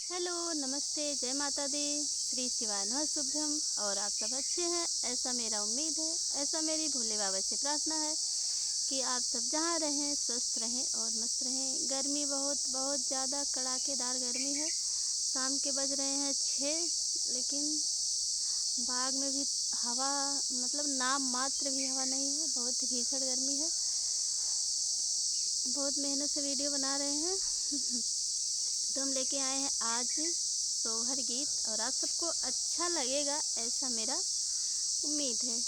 Hello, नमस्ते, जय माता दी, श्री शिवाय नमः शुभ्रम। और आप सब अच्छे हैं, ऐसा मेरा उम्मीद है। ऐसा मेरी भोले बाबा से प्रार्थना है कि आप सब जहाँ रहें स्वस्थ रहें और मस्त रहें। गर्मी बहुत बहुत ज़्यादा कड़ाकेदार गर्मी है। शाम के बज रहे हैं 6, लेकिन बाग में भी हवा मतलब नाम मात्र भी हवा नहीं है। बहुत ही भीषण गर्मी है। बहुत मेहनत से वीडियो बना रहे हैं तो हम लेके आए हैं आज सोहर गीत, और आप सबको अच्छा लगेगा ऐसा मेरा उम्मीद है।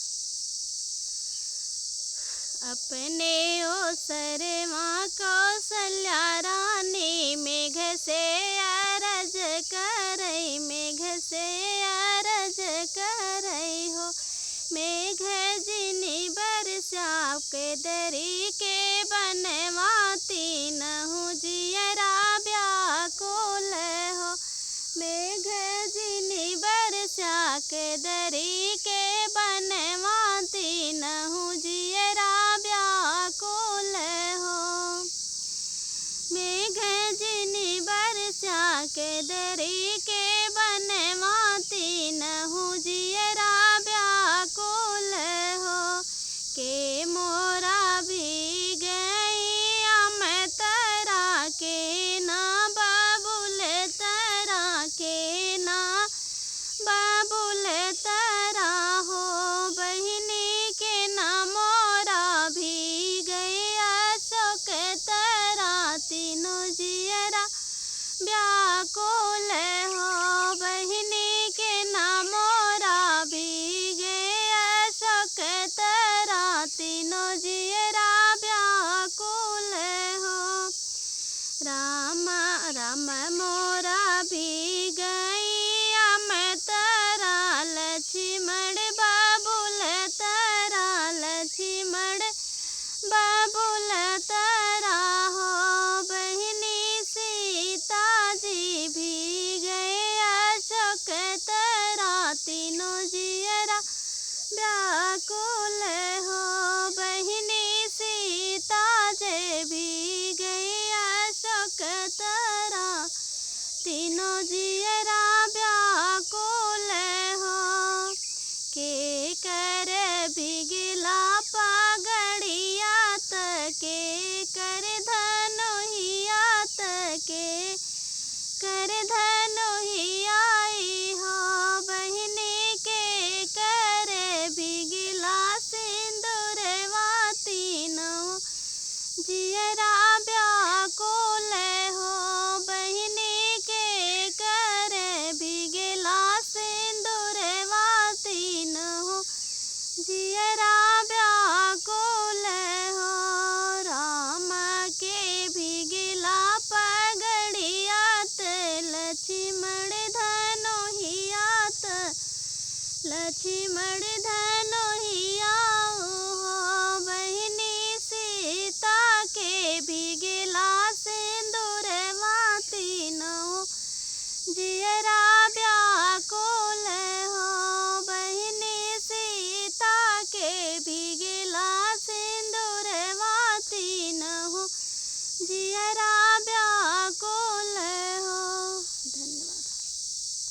अपने ओसर माँ कौशल्या रानी, मेघ से अरज करई, मेघ से अरज करई हो। मेघ जिनी बरसा के दरी के बनवाती, नहु जियरा व्याकुल हो। मेघ जिनी बरसा के दरी के बनवाती, नहु जियरा व्याकुल हो। मेघ जिनी बरसा के दरी के बनवाती, नहु जियरा व्याकुल हो। के मोरा भी गई मैं तरा के ना, बाबुल तरा के ना, बाबुल तरा हो। बहिनी के ना मोरा भी गई अशोक तरा, तीनों जियरा व्याकुल हो। बहिनी के ना मोरा भी गए अशोक तरा, तीनों जियरा व्याकुल हो। राम राम मोरा भी गई मैं तरा, लक्ष्मण बाबुल तरा, लक्ष्मण बाबुल तरा हो। बहिनी सीता जी भी गए अशोक तरा, तीनों जियरा व्याकुल हो। बहिनी सीता जी भी गई अशोक तरा, तीनों जियरा व्याकुल हो। के कर बिगला पगड़ियात, के कर धनुहियात, के कर धनुहियाई हो। बहिनी के कर बिगला सिंदूरवाती, नौ जियरा व्याकुल हो। बहिनी के कर बिगला सिंदूरवाती, नौ जियरा व्याकुल हो। राम के बिगला पगड़ियात, लक्ष्मण धनुहियात, लक्ष्मण धनुहिया हो। बहिनी सीता के बिगला सिंदूरवाती, नौ जियरा व्याकुल हो। बहिनी सीता के बिगला सिंदूरवाती, नौ जियरा व्याकुल